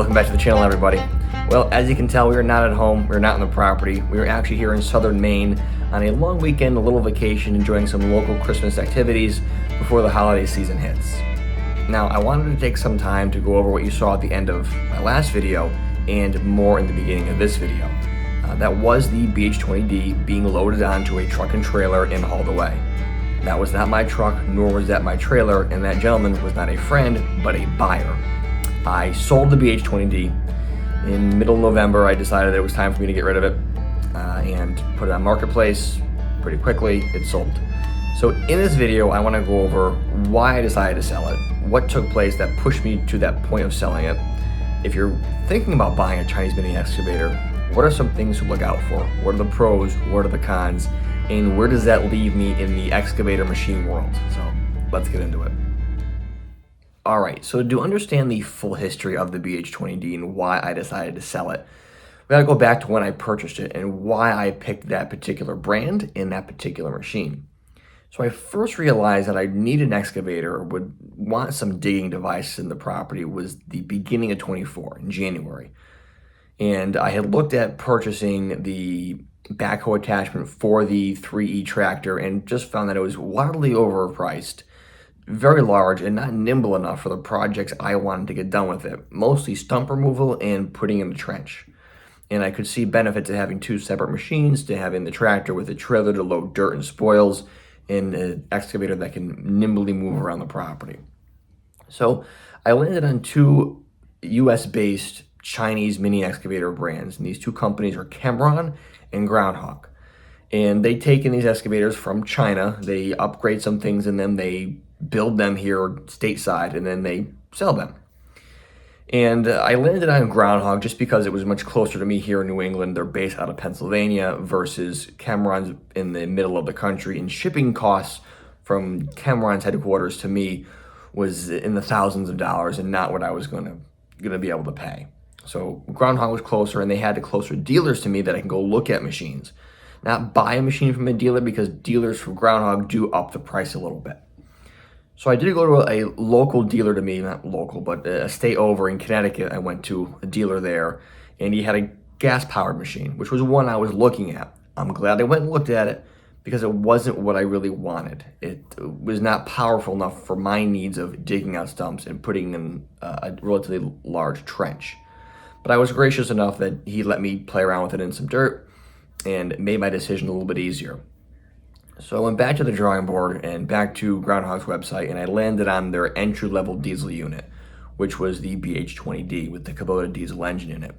welcome back to the channel, everybody. Well, as you can tell, we are not at home, we're not on the property. We are actually here in southern Maine on a long weekend, a little vacation, enjoying some local Christmas activities before the holiday season hits. Now, I wanted to take some time to go over what you saw at the end of my last video and more in the beginning of this video. That was the BH20D being loaded onto a truck and trailer and hauled away. That was not my truck, nor was that my trailer, and that gentleman was not a friend, but a buyer. I sold the BH20D. In middle November, I decided it was time for me to get rid of it and put it on Marketplace. Pretty quickly, it sold. So in this video, I want to go over why I decided to sell it, what took place that pushed me to that point of selling it. If you're thinking about buying a Chinese Mini Excavator, what are some things to look out for? What are the pros? What are the cons? And where does that leave me in the excavator machine world? So let's get into it. All right, so to understand the full history of the BH20D and why I decided to sell it, we gotta go back to when I purchased it and why I picked that particular brand and that particular machine. So I first realized that I needed an excavator, or would want some digging devices in the property, was the beginning of 24, in January. And I had looked at purchasing the backhoe attachment for the 3E tractor and just found that it was wildly overpriced, very large, and not nimble enough for the projects I wanted to get done with it, mostly stump removal and putting in the trench. And I could see benefits of having two separate machines, to having the tractor with a trailer to load dirt and spoils, and an excavator that can nimbly move around the property. So I landed on two US-based Chinese Mini Excavator brands, and these two companies are Cameron and Groundhog. And they take in these excavators from China, they upgrade some things in them, they build them here stateside, and then they sell them. And I landed on Groundhog just because it was much closer to me here in New England. They're based out of Pennsylvania versus Cameron's in the middle of the country, and shipping costs from Cameron's headquarters to me was in the thousands of dollars and not what I was gonna be able to pay. So Groundhog was closer, and they had the closer dealers to me that I can go look at machines. Not buy a machine from a dealer, because dealers from Groundhog do up the price a little bit. So I did go to a local dealer to me, not local, but a state over in Connecticut. I went to a dealer there, and he had a gas-powered machine, which was one I was looking at. I'm glad I went and looked at it, because it wasn't what I really wanted. It was not powerful enough for my needs of digging out stumps and putting in a relatively large trench. But I was gracious enough that he let me play around with it in some dirt and made my decision a little bit easier. So I went back to the drawing board and back to Groundhog's website, and I landed on their entry-level diesel unit, which was the BH20D with the Kubota diesel engine in it.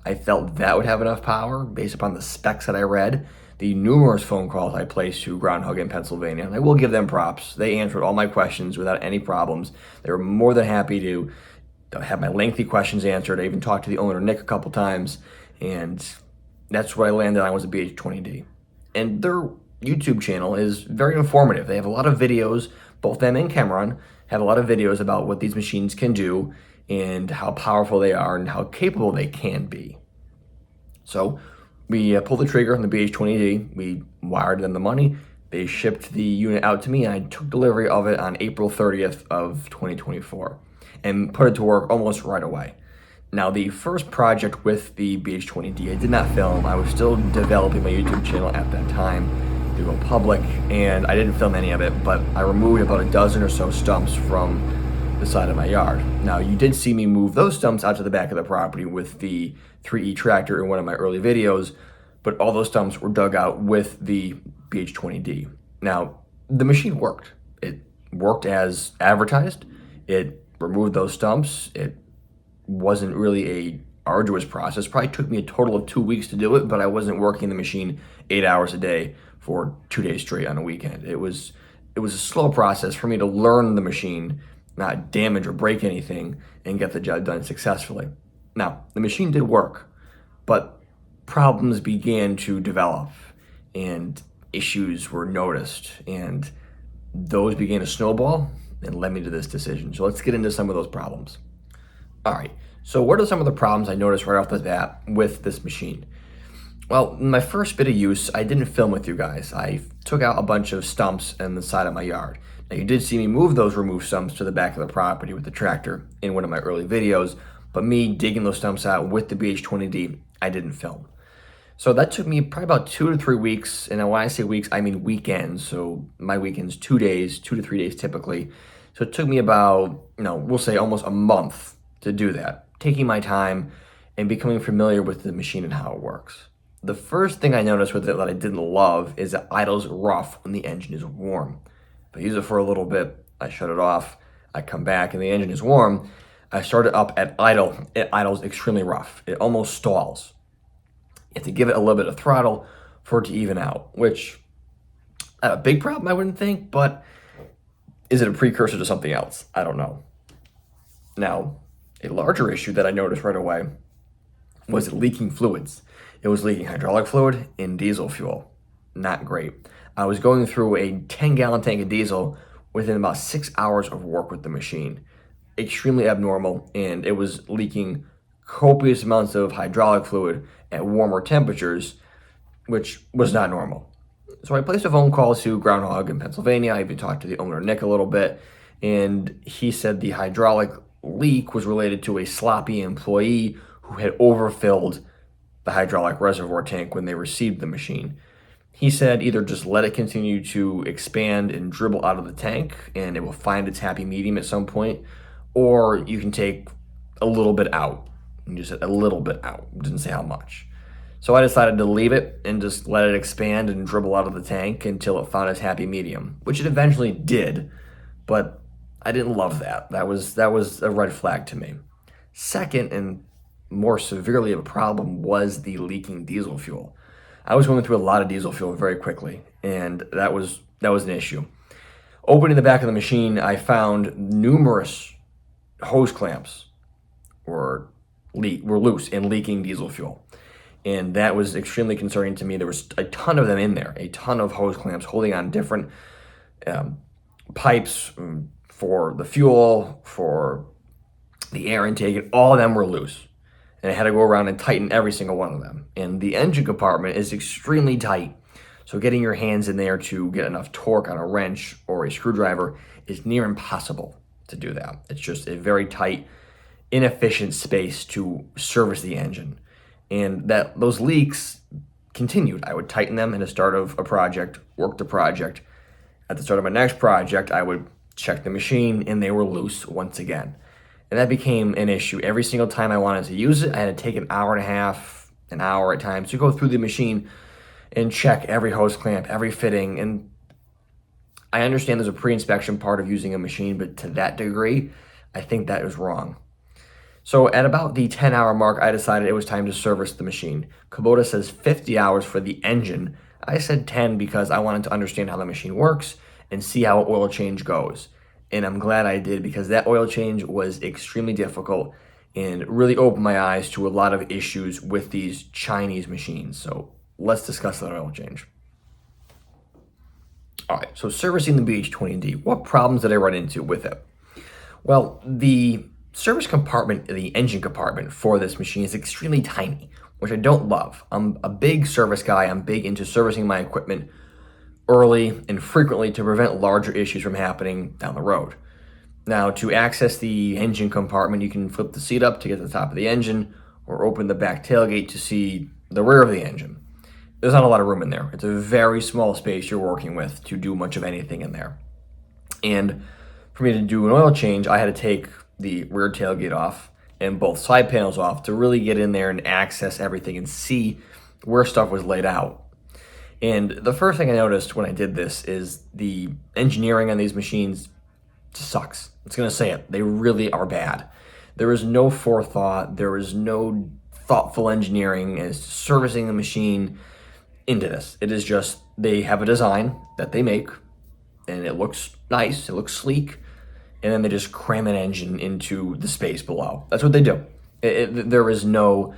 I felt that would have enough power based upon the specs that I read, the numerous phone calls I placed to Groundhog in Pennsylvania, and I will give them props. They answered all my questions without any problems. They were more than happy to have my lengthy questions answered. I even talked to the owner, Nick, a couple times, and that's what I landed on, was the BH20D. And their YouTube channel is very informative. They have a lot of videos, both them and Cameron have a lot of videos about what these machines can do and how powerful they are and how capable they can be. So we pulled the trigger on the BH20D, we wired them the money, they shipped the unit out to me, and I took delivery of it on April 30th of 2024 and put it to work almost right away. Now, the first project with the BH20D, I did not film. I was still developing my YouTube channel at that time to go public, and I didn't film any of it, but I removed about a dozen or so stumps from the side of my yard. Now, you did see me move those stumps out to the back of the property with the 3E tractor in one of my early videos, but all those stumps were dug out with the BH20D. Now, the machine worked. It worked as advertised. It removed those stumps. It wasn't really a arduous process. Probably took me a total of 2 weeks to do it, but I wasn't working the machine 8 hours a day for 2 days straight on a weekend. It was a slow process for me to learn the machine, not damage or break anything, and get the job done successfully. Now, the machine did work, but problems began to develop and issues were noticed, and those began to snowball and led me to this decision. So let's get into some of those problems. All right, so what are some of the problems I noticed right off the bat with this machine? Well, in my first bit of use, I didn't film with you guys. I took out a bunch of stumps in the side of my yard. Now, you did see me move those removed stumps to the back of the property with the tractor in one of my early videos, but me digging those stumps out with the BH20D, I didn't film. So that took me probably about 2 to 3 weeks, and when I say weeks, I mean weekends. So my weekends, 2 days, 2 to 3 days typically. So it took me about, we'll say almost a month to do that, taking my time and becoming familiar with the machine and how it works. The first thing I noticed with it that I didn't love is it idles rough when the engine is warm. If I use it for a little bit, I shut it off, I come back and the engine is warm, I start it up at idle, it idles extremely rough. It almost stalls. You have to give it a little bit of throttle for it to even out, which a big problem I wouldn't think, but is it a precursor to something else? I don't know. Now, a larger issue that I noticed right away was leaking fluids. It was leaking hydraulic fluid and diesel fuel. Not great. I was going through a 10-gallon tank of diesel within about 6 hours of work with the machine. Extremely abnormal, and it was leaking copious amounts of hydraulic fluid at warmer temperatures, which was not normal. So I placed a phone call to Groundhog in Pennsylvania. I even talked to the owner, Nick, a little bit, and he said the hydraulic leak was related to a sloppy employee who had overfilled the hydraulic reservoir tank when they received the machine. He said either just let it continue to expand and dribble out of the tank and it will find its happy medium at some point, or you can take a little bit out. And just said a little bit out, didn't say how much. So I decided to leave it and just let it expand and dribble out of the tank until it found its happy medium, which it eventually did, but I didn't love that. That was a red flag to me. Second, and more severely of a problem, was the leaking diesel fuel. I was going through a lot of diesel fuel very quickly, and that was an issue. Opening the back of the machine, I found numerous hose clamps were loose and leaking diesel fuel. And that was extremely concerning to me. There was a ton of them in there, a ton of hose clamps holding on different pipes for the fuel, for the air intake, and all of them were loose. And I had to go around and tighten every single one of them. And the engine compartment is extremely tight. So getting your hands in there to get enough torque on a wrench or a screwdriver is near impossible to do that. It's just a very tight, inefficient space to service the engine. And those leaks continued. I would tighten them at the start of a project, work the project. At the start of my next project, I would check the machine and they were loose once again. And that became an issue. Every single time I wanted to use it, I had to take an hour and a half, an hour at times to go through the machine and check every hose clamp, every fitting. And I understand there's a pre-inspection part of using a machine, but to that degree, I think that is wrong. So at about the 10-hour mark, I decided it was time to service the machine. Kubota says 50 hours for the engine. I said 10 because I wanted to understand how the machine works and see how an oil change goes. And I'm glad I did, because that oil change was extremely difficult and really opened my eyes to a lot of issues with these Chinese machines. So let's discuss that oil change. All right, so servicing the BH20D, what problems did I run into with it? Well, the service compartment, the engine compartment for this machine is extremely tiny, which I don't love. I'm a big service guy. I'm big into servicing my equipment early and frequently to prevent larger issues from happening down the road. Now, to access the engine compartment, you can flip the seat up to get to the top of the engine or open the back tailgate to see the rear of the engine. There's not a lot of room in there. It's a very small space you're working with to do much of anything in there. And for me to do an oil change, I had to take the rear tailgate off and both side panels off to really get in there and access everything and see where stuff was laid out. And the first thing I noticed when I did this is the engineering on these machines just sucks. It's gonna say it. They really are bad. There is no forethought. There is no thoughtful engineering as to servicing the machine into this. It is just, they have a design that they make and it looks nice, it looks sleek, and then they just cram an engine into the space below. That's what they do. There is no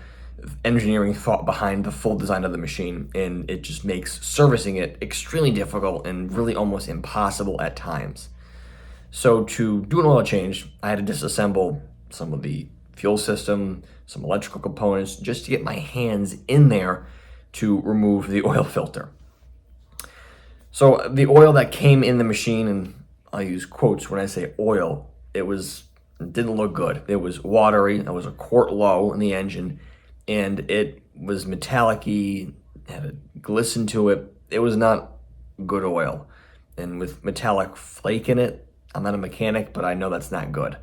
engineering thought behind the full design of the machine, and it just makes servicing it extremely difficult and really almost impossible at times. So to do an oil change, I had to disassemble some of the fuel system, some electrical components, just to get my hands in there to remove the oil filter. So the oil that came in the machine, and I'll use quotes when I say oil, it was It didn't look good. It was watery. It was a quart low in the engine, and it was metallic-y, had a glisten to it. It was not good oil. And with metallic flake in it, I'm not a mechanic, but I know that's not good.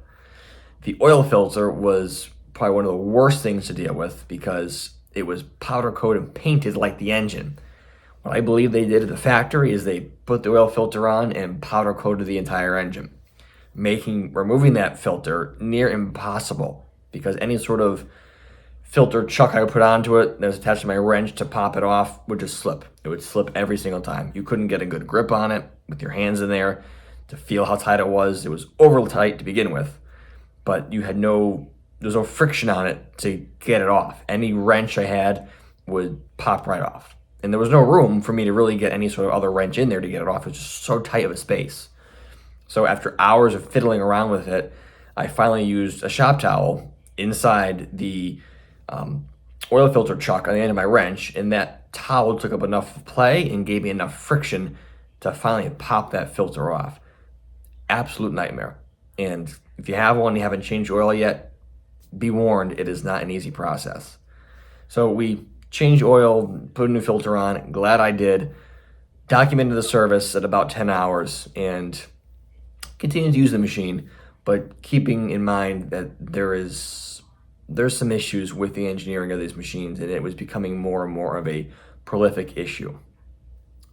The oil filter was probably one of the worst things to deal with because it was powder coated and painted like the engine. What I believe they did at the factory is they put the oil filter on and powder coated the entire engine, making removing that filter near impossible because any sort of filter chuck I would put onto it that was attached to my wrench to pop it off would just slip. It would slip every single time. You couldn't get a good grip on it with your hands in there to feel how tight it was. It was over tight to begin with, but there's no friction on it to get it off. Any wrench I had would pop right off. And there was no room for me to really get any sort of other wrench in there to get it off. It was just so tight of a space. So after hours of fiddling around with it, I finally used a shop towel inside the oil filter chuck on the end of my wrench, and that towel took up enough play and gave me enough friction to finally pop that filter off. Absolute nightmare. And if you have one, you haven't changed oil yet, be warned, it is not an easy process. So we changed oil, put a new filter on, glad I did, documented the service at about 10 hours, and continued to use the machine, but keeping in mind that there's some issues with the engineering of these machines, and it was becoming more and more of a prolific issue.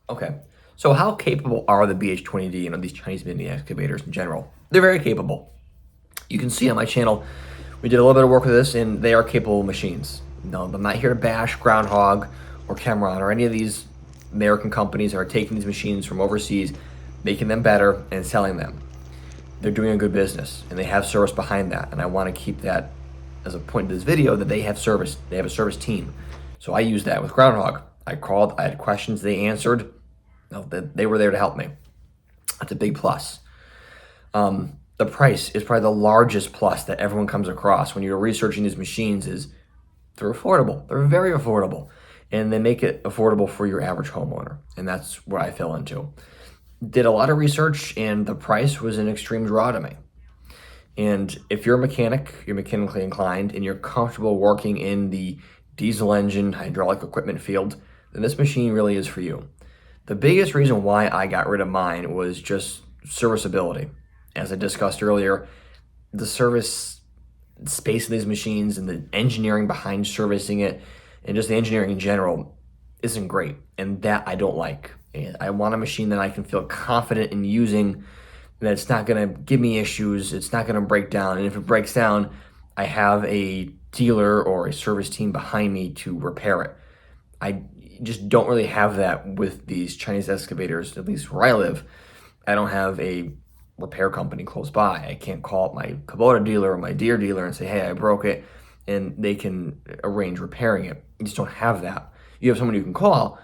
Okay, so how capable are the BH20D and these Chinese Mini Excavators in general? They're very capable. You can see on my channel, we did a little bit of work with this, and they are capable machines. No, I'm not here to bash Groundhog or Cameron or any of these American companies that are taking these machines from overseas, making them better and selling them. They're doing a good business, and they have service behind that, and I want to keep that as a point in this video that they have service. They have a service team. So I used that with Groundhog. I called, I had questions, they answered. They were there to help me. That's a big plus. The price is probably the largest plus that everyone comes across when you're researching these machines is they're affordable. They're very affordable, and they make it affordable for your average homeowner, and that's what I fell into. Did a lot of research, and the price was an extreme draw to me. And if you're a mechanic, you're mechanically inclined, and you're comfortable working in the diesel engine, hydraulic equipment field, then this machine really is for you. The biggest reason why I got rid of mine was just serviceability. As I discussed earlier, the service space of these machines and the engineering behind servicing it and just the engineering in general isn't great, and that I don't like. And I want a machine that I can feel confident in using, that it's not going to give me issues, it's not going to break down, and if it breaks down, I have a dealer or a service team behind me to repair it. I just don't really have that with these Chinese excavators, at least where I live. I don't have a repair company close by. I can't call up my Kubota dealer or my Deere dealer and say, hey, I broke it, and they can arrange repairing it. You just don't have that. You have someone you can call,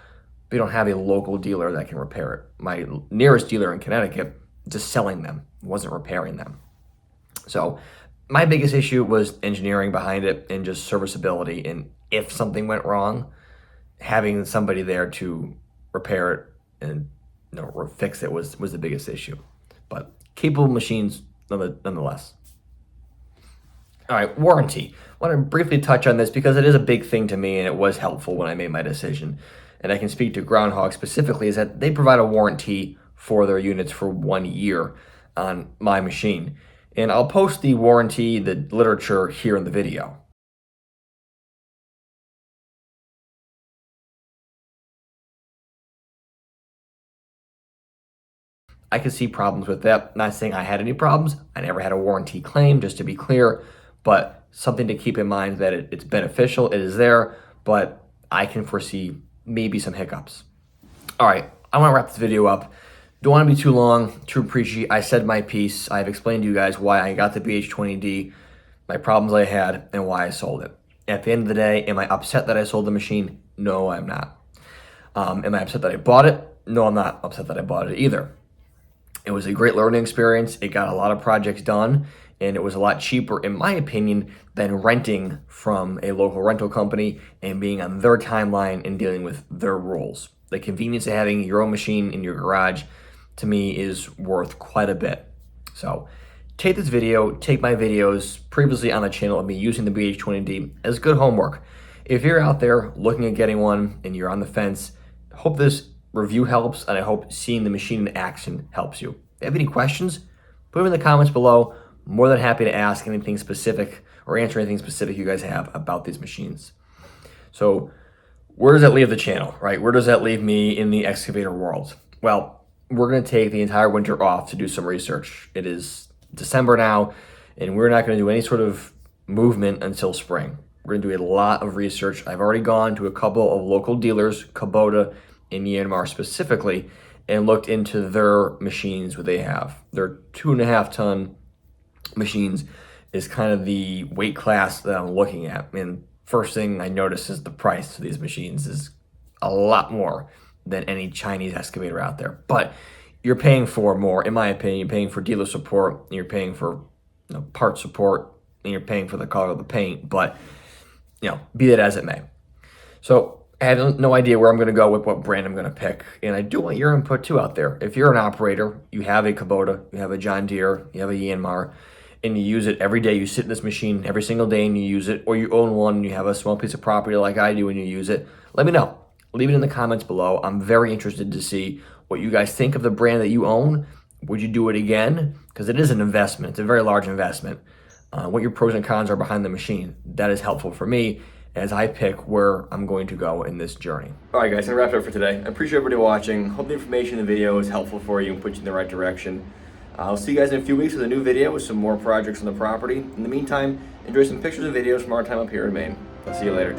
but you don't have a local dealer that can repair it. My nearest dealer in Connecticut, just selling them, wasn't repairing them. So my biggest issue was engineering behind it and just serviceability. And if something went wrong, having somebody there to repair it and fix it was the biggest issue. But capable machines nonetheless. All right, warranty. I want to briefly touch on this because it is a big thing to me and it was helpful when I made my decision. And I can speak to Groundhog specifically, is that they provide a warranty for their units for 1 year on my machine. And I'll post the warranty, the literature here in the video. I could see problems with that. Not saying I had any problems. I never had a warranty claim, just to be clear, but something to keep in mind that it's beneficial, it is there, but I can foresee maybe some hiccups. All right, I want to wrap this video up. Don't want to be too long, too preachy. I said my piece. I've explained to you guys why I got the BH20D, my problems I had, and why I sold it. At the end of the day, am I upset that I sold the machine? No, I'm not. Am I upset that I bought it? No, I'm not upset that I bought it either. It was a great learning experience. It got a lot of projects done, and it was a lot cheaper, in my opinion, than renting from a local rental company and being on their timeline and dealing with their rules. The convenience of having your own machine in your garage, to me, is worth quite a bit. So take this video, take my videos previously on the channel of me using the BH20D as good homework. If you're out there looking at getting one and you're on the fence, hope this review helps, and I hope seeing the machine in action helps you. If you have any questions, put them in the comments below. More than happy to ask anything specific or answer anything specific you guys have about these machines. So where does that leave the channel, right? Where does that leave me in the excavator world? Well, we're going to take the entire winter off to do some research. It is December now, and we're not going to do any sort of movement until spring. We're going to do a lot of research. I've already gone to a couple of local dealers, Kubota and Myanmar specifically, and looked into their machines, what they have. Their 2.5 ton machines is kind of the weight class that I'm looking at. And first thing I notice is the price of these machines is a lot more than any Chinese excavator out there. But you're paying for more, in my opinion. You're paying for dealer support, and you're paying for part support, and you're paying for the color of the paint. But be that as it may. So I have no idea where I'm going to go with what brand I'm going to pick, and I do want your input too out there. If you're an operator, you have a Kubota, you have a John Deere, you have a Myanmar, and you use it every day. You sit in this machine every single day and you use it, or you own one and you have a small piece of property like I do and you use it. Let me know. Leave it in the comments below. I'm very interested to see what you guys think of the brand that you own. Would you do it again? Because it is an investment. It's a very large investment. What your pros and cons are behind the machine. That is helpful for me as I pick where I'm going to go in this journey. All right, guys, I'm wrapped up for today. I appreciate everybody watching. Hope the information in the video is helpful for you and put you in the right direction. I'll see you guys in a few weeks with a new video with some more projects on the property. In the meantime, enjoy some pictures and videos from our time up here in Maine. I'll see you later.